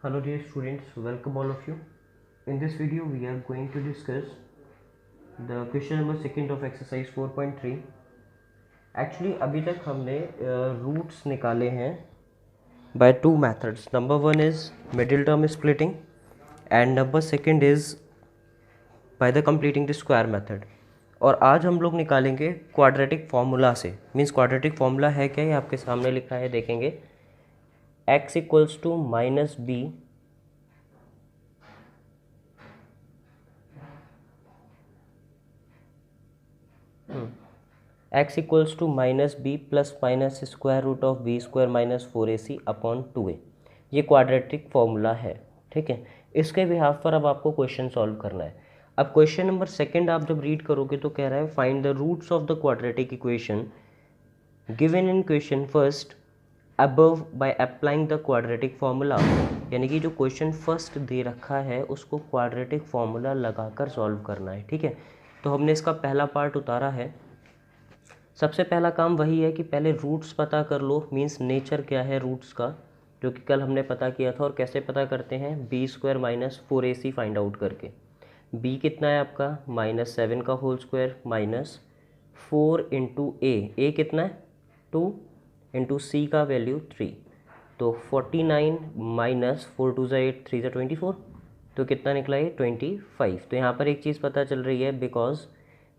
Hello dear students, welcome all of you. In this video we are going to discuss the question number second of exercise 4.3. Actually अभी तक हमने roots निकाले हैं by two methods. Number one is middle term splitting and number second is by the completing the square method. और आज हम लोग निकालेंगे क्वाड्रेटिक फार्मूला से. मीन्स क्वाड्रेटिक फार्मूला है क्या, ये आपके सामने लिखा है, देखेंगे. x equals to minus b x equals to minus b plus minus square root of b square minus 4ac upon 2a. ये क्वाड्रेटिक फॉर्मूला है. ठीक है, इसके बिहाफ पर अब आपको क्वेश्चन सॉल्व करना है. अब क्वेश्चन नंबर सेकंड आप जब रीड करोगे तो कह रहा है find the roots of the quadratic equation given in question first above by applying the quadratic formula. यानी कि जो क्वेश्चन फर्स्ट दे रखा है उसको क्वाड्रेटिक फार्मूला लगाकर सॉल्व करना है. ठीक है, तो हमने इसका पहला पार्ट उतारा है. सबसे पहला काम वही है कि पहले रूट्स पता कर लो. मीन्स नेचर क्या है रूट्स का, जो कि कल हमने पता किया था. और कैसे पता करते हैं, b square minus 4ac find out करके. बी कितना है आपका, -7 का whole square minus 4 into a कितना है 2 इंटू सी का वैल्यू 3. तो 49 माइनस 4 2 8 3 24. तो कितना निकला ये 25. तो यहाँ पर एक चीज़ पता चल रही है, because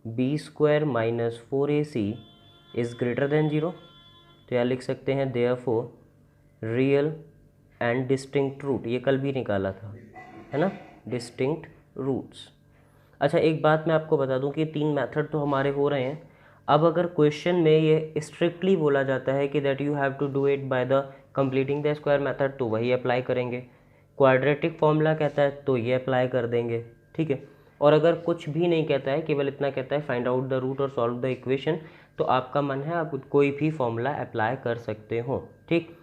b square minus 4ac is greater than 0. तो यहाँ लिख सकते हैं therefore real and distinct root. ये कल भी निकाला था, है ना, डिस्टिंक्ट रूट्स. अच्छा, एक बात मैं आपको बता दूं कि 3 मेथड तो हमारे हो रहे हैं. अब अगर क्वेश्चन में ये स्ट्रिक्टली बोला जाता है कि that you have to do it by the completing the square method, तो वही अप्लाई करेंगे. क्वाड्रेटिक फॉर्मूला कहता है तो ये अप्लाई कर देंगे. ठीक है, और अगर कुछ भी नहीं कहता है, केवल इतना कहता है फाइंड आउट द रूट और सॉल्व द इक्वेशन, तो आपका मन है आप कोई भी फॉर्मूला अप्लाई कर सकते हो. ठीक,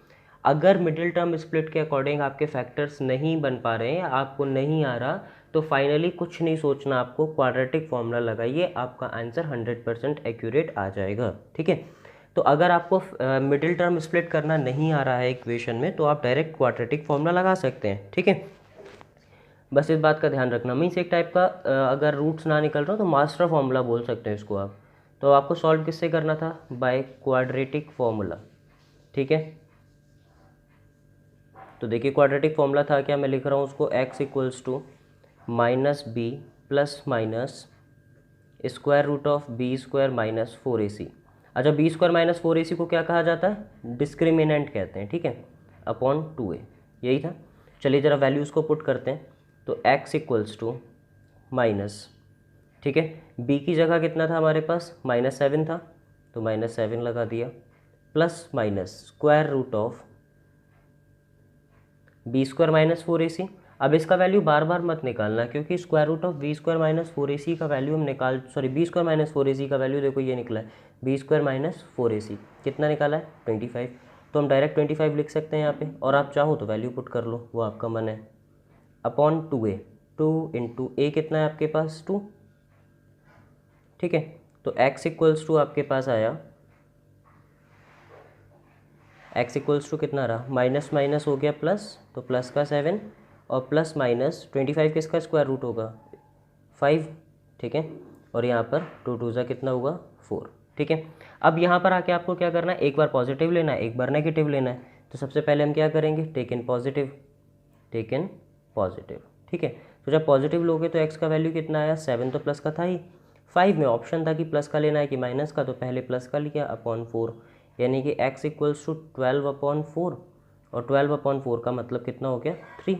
अगर मिडिल टर्म स्प्लिट के अकॉर्डिंग आपके फैक्टर्स नहीं बन पा रहे हैं, आपको नहीं आ रहा, तो फाइनली कुछ नहीं सोचना, आपको क्वाड्रेटिक फॉर्मूला लगाइए, आपका आंसर 100% एक्यूरेट आ जाएगा. ठीक है, तो अगर आपको मिडिल टर्म स्प्लिट करना नहीं आ रहा है इक्वेशन में, तो आप डायरेक्ट क्वाड्रेटिक फॉर्मूला लगा सकते हैं. ठीक है, बस इस बात का ध्यान रखना. मीन्स एक टाइप का अगर रूट्स ना निकल रहा तो मास्टर फॉर्मूला बोल सकते हैं इसको आप. तो आपको सॉल्व किससे करना था, बाय क्वाड्रेटिक फॉर्मूला. ठीक है, तो देखिए क्वाड्रेटिक फॉर्मूला था क्या, मैं लिख रहा हूँ उसको, x equals to minus b plus minus square root of b square minus 4ac. अच्छा, बी स्क्वायर माइनस 4ac को क्या कहा जाता है, डिस्क्रिमिनेंट कहते हैं. ठीक है, अपॉन 2a, यही था. चलिए ज़रा वैल्यूज़ को पुट करते हैं. तो x इक्वल्स टू माइनस, ठीक है, b की जगह कितना था हमारे पास, -7 था, तो -7 लगा दिया, plus minus square root of b square minus 4ac. अब इसका वैल्यू बार बार मत निकालना, क्योंकि square root of b square minus 4ac का वैल्यू हम निकाल, sorry, B square minus 4ac का वैल्यू देखो ये निकला है, बी स्क्वायर माइनस 4ac कितना निकाला है 25. तो हम डायरेक्ट 25 लिख सकते हैं यहाँ पे, और आप चाहो तो वैल्यू पुट कर लो, वो आपका मन है, अपॉन 2a. 2 इंटू ए कितना है आपके पास 2. ठीक है, तो x इक्वल्स टू आपके पास आया, x इक्वल्स टू कितना रहा, माइनस माइनस हो गया प्लस, तो प्लस का 7 और प्लस माइनस 25 किसका स्क्वायर रूट होगा 5. ठीक है, और यहाँ पर 2 2 कितना होगा 4. ठीक है, अब यहाँ पर आके आपको क्या करना है, एक बार पॉजिटिव लेना है, एक बार नेगेटिव लेना है. तो सबसे पहले हम क्या करेंगे, take in positive, take in positive. ठीक है, तो जब पॉजिटिव लोगे तो x का वैल्यू कितना आया 7, तो प्लस का था ही. 5 में ऑप्शन था कि प्लस का लेना है कि माइनस का, तो पहले प्लस का लिया, अपॉन 4. यानी कि x इक्वल्स टू 12 अपॉन 4, और 12 अपॉन 4 का मतलब कितना हो गया 3.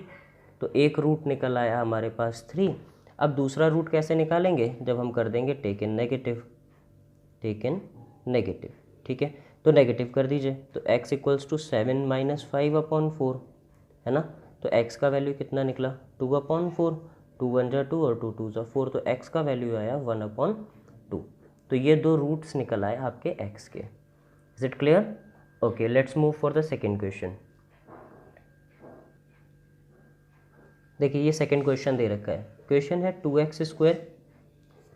तो एक रूट निकल आया हमारे पास 3. अब दूसरा रूट कैसे निकालेंगे, जब हम कर देंगे take in negative, take in negative. ठीक है, तो नेगेटिव कर दीजिए, तो x equals to 7 minus 5 upon 4, है ना. तो x का वैल्यू कितना निकला 2 अपॉन 4, 2 1 जा 2 और 2 2 जा 4, तो x का वैल्यू आया 1 अपॉन 2. तो ये दो रूट्स निकल आए आपके x के. Is it clear? Okay, let's move for the second question. देखिए ये सेकेंड क्वेश्चन दे रखा है. क्वेश्चन है 2x square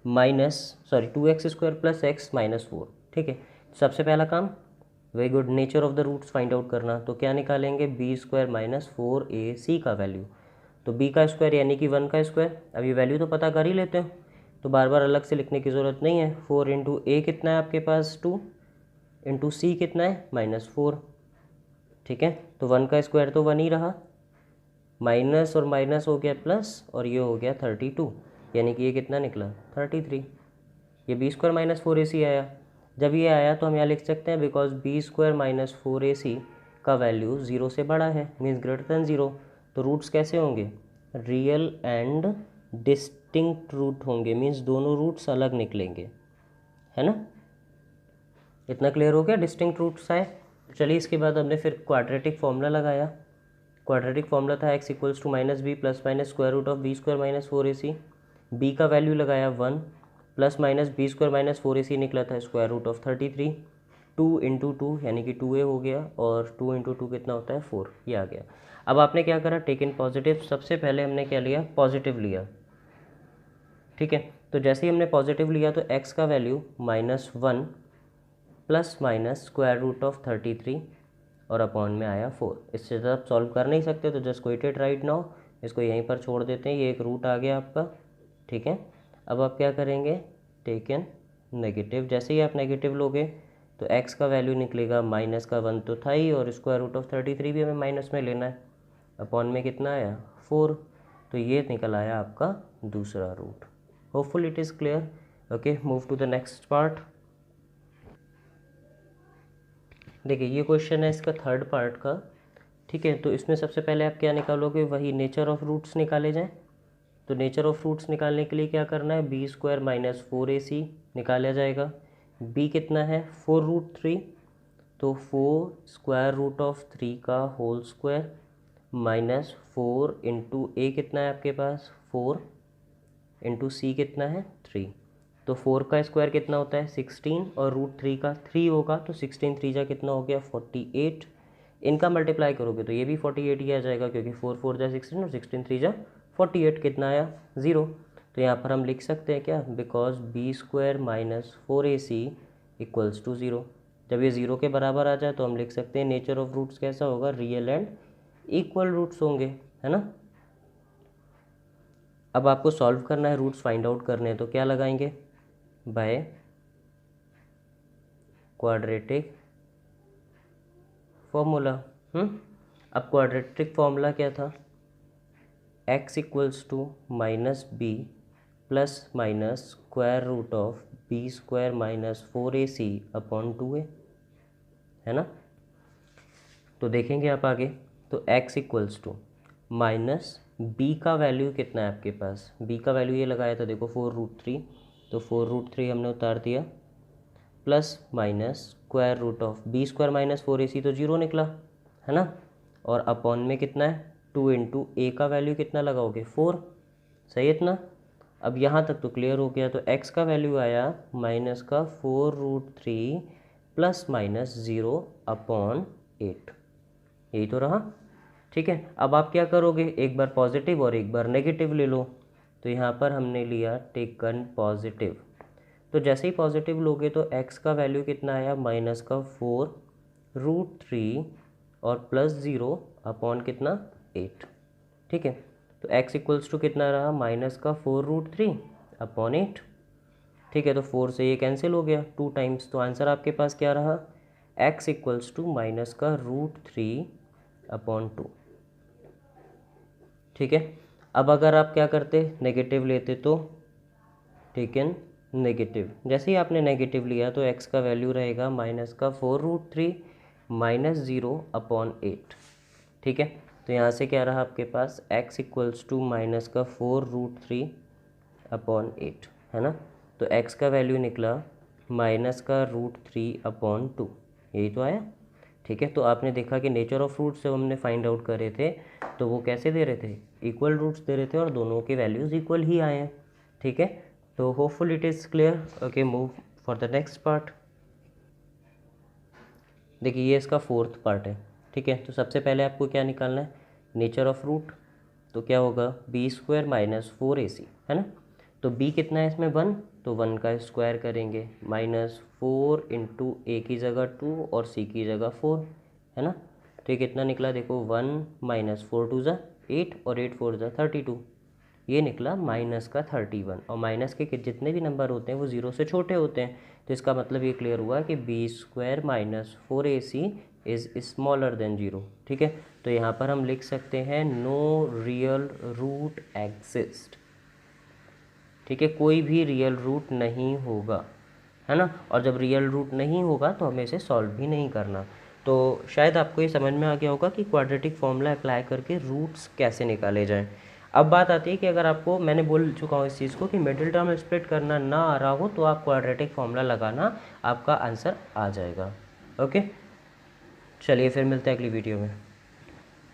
minus, sorry, 2x square plus x minus 4. ठीक है, सबसे पहला काम very good. Nature of the roots find out करना, तो क्या निकालेंगे, बी स्क्वायर माइनस 4ac का वैल्यू। तो b का स्क्वायर यानी कि 1 का स्क्वायर। अब ये वैल्यू तो पता कर ही लेते हो, तो बार बार अलग से लिखने की ज़रूरत नहीं है। 4 इंटू ए कितना है आपके पास 2, इंटू सी कितना है -4। ठीक है, तो 1 का स्क्वायर तो 1 ही रहा, माइनस और माइनस हो गया प्लस, और ये हो गया 32, यानी कि ये कितना निकला 33। ये बी स्क्वायर माइनस 4ac आया। जब ये आया तो हम यहाँ लिख सकते हैं because b square minus 4ac का वैल्यू 0 से बड़ा है, मीन्स ग्रेटर देन 0। तो रूट्स कैसे होंगे, रियल एंड डिस्टिंक्ट रूट होंगे, मीन्स दोनों रूट्स अलग निकलेंगे, है ना। इतना क्लियर हो गया, डिस्टिंक्ट रूट्स आए। चलिए इसके बाद हमने फिर क्वाड्रेटिक फॉर्मूला लगाया। क्वाड्रेटिक फॉर्मूला था x equals to minus b plus minus square root of b square minus 4ac। B का वैल्यू लगाया 1, plus minus b square minus 4ac निकला था स्क्वायर रूट ऑफ 33। 2 इंटू 2 यानी कि 2a हो गया, और 2 इंटू 2 कितना होता है 4, ये आ गया। अब आपने क्या करा, टेक इन पॉजिटिव। सबसे पहले हमने क्या लिया, पॉजिटिव लिया। ठीक है, तो जैसे ही हमने पॉजिटिव लिया तो x का value -1 plus minus square root of 33 और अपॉन में आया 4। इससे ज़्यादा आप सॉल्व कर नहीं सकते, तो just quit it right now. इसको यहीं पर छोड़ देते हैं, ये एक रूट आ गया आपका। ठीक है, अब आप क्या करेंगे, टेक इन नेगेटिव। जैसे ही आप नेगेटिव लोगे तो x का वैल्यू निकलेगा माइनस का 1 तो था ही, और स्क्वायर रूट ऑफ 33 भी हमें माइनस में लेना है। अपॉन में कितना आया 4, तो ये निकल आया आपका दूसरा रूट। Hopeful it is clear. Okay, move to the next part. देखिए ये क्वेश्चन है इसका थर्ड पार्ट का। ठीक है, तो इसमें सबसे पहले आप क्या निकालोगे, वही नेचर ऑफ रूट्स निकाले जाएँ। तो नेचर ऑफ रूट्स निकालने के लिए क्या करना है, बी स्क्वायर माइनस 4ac निकाला जाएगा। b कितना है 4√3, तो 4 स्क्वायर रूट ऑफ 3 का whole square minus 4 into a कितना है आपके पास 4, इंटू सी कितना है 3। तो 4 का स्क्वायर कितना होता है 16, और √3 का 3 होगा, तो 16 3 जा कितना हो गया 48। इनका मल्टीप्लाई करोगे तो ये भी 48 ही आ जाएगा, क्योंकि 4 4 जा 16 और 16 3 जा 48, कितना आया 0। तो यहाँ पर हम लिख सकते हैं क्या, because b square minus 4ac equals to 0। जब ये 0 के बराबर आ जाए तो हम लिख सकते हैं नेचर ऑफ रूट्स कैसा होगा, रियल एंड इक्वल रूट्स होंगे, है ना। अब आपको सॉल्व करना है, रूट्स फाइंड आउट करने हैं, तो क्या लगाएंगे, बाय क्वाड्रेटिक फॉर्मूला। अब क्वाड्रेटिक फॉर्मूला क्या था, x equals to minus b plus minus square root of b square minus 4ac upon 2a, है ना। तो देखेंगे आप आगे, तो x equals to minus b का वैल्यू कितना है आपके पास, b का वैल्यू ये लगाया था देखो 4√3, तो 4√3 हमने उतार दिया, plus minus square root of b square minus 4ac तो 0 निकला, है ना। और अपॉन में कितना है 2 इंटू ए का वैल्यू कितना लगाओगे 4, सही है इतना। अब यहाँ तक तो क्लियर हो गया, तो x का वैल्यू आया माइनस का 4√3 प्लस माइनस 0 अपॉन 8, यही तो रहा। ठीक है, अब आप क्या करोगे, एक बार पॉजिटिव और एक बार नेगेटिव ले लो। तो यहाँ पर हमने लिया टेकन पॉजिटिव, तो जैसे ही पॉजिटिव लोगे तो x का वैल्यू कितना आया माइनस का 4√3 और प्लस 0 अपॉन कितना 8। ठीक है, तो x इक्वल्स टू कितना रहा, माइनस का 4√3 अपॉन 8। ठीक है, तो 4 से ये कैंसिल हो गया 2 टाइम्स, तो आंसर आपके पास क्या रहा, x इक्वल्स टू माइनस का √3 अपॉन 2। ठीक है, अब अगर आप क्या करते, नेगेटिव लेते, तो टेकन नेगेटिव। जैसे ही आपने नेगेटिव लिया तो x का वैल्यू रहेगा माइनस का 4√3 माइनस 0 अपॉन 8। ठीक है, तो यहाँ से क्या रहा आपके पास, x इक्वल्स टू माइनस का 4√3 अपॉन 8, है ना। तो x का वैल्यू निकला माइनस का √3 अपॉन 2, यही तो आया। ठीक है, तो आपने देखा कि नेचर ऑफ रूट्स जब हमने फाइंड आउट करे थे तो वो कैसे दे रहे थे, इक्वल रूट्स दे रहे थे, और दोनों के वैल्यूज़ इक्वल ही आए हैं। ठीक है, तो hopeful it is clear. Okay, move for the next part. देखिए ये इसका फोर्थ पार्ट है। ठीक है, तो सबसे पहले आपको क्या निकालना है, नेचर ऑफ रूट। तो क्या होगा, बी स्क्वायर माइनस 4ac, है ना। तो b कितना है इसमें 1, तो 1 का स्क्वायर करेंगे, -4 इंटू a की जगह 2 और c की जगह 4, है ना। तो ये कितना निकला देखो, 1 -4 2 8 और 8 4 32, ये निकला माइनस का 31। और माइनस के जितने भी नंबर होते हैं वो 0 से छोटे होते हैं, तो इसका मतलब ये क्लियर हुआ कि b² - 4ac is smaller than 0। ठीक है, तो यहाँ पर हम लिख सकते हैं नो रियल रूट एग्जिस्ट। ठीक है, कोई भी रियल रूट नहीं होगा, है ना। और जब रियल रूट नहीं होगा तो हमें इसे सॉल्व भी नहीं करना। तो शायद आपको ये समझ में आ गया होगा कि क्वाड्रेटिक फॉर्मूला अप्लाई करके रूट्स कैसे निकाले जाएं। अब बात आती है कि अगर आपको, मैंने बोल चुका हूँ इस चीज़ को, कि मिडिल टर्म स्प्लिट करना ना आ रहा हो तो आप क्वाड्रेटिक फॉर्मूला लगाना, आपका आंसर आ जाएगा। ओके, चलिए फिर मिलते हैं अगली वीडियो में।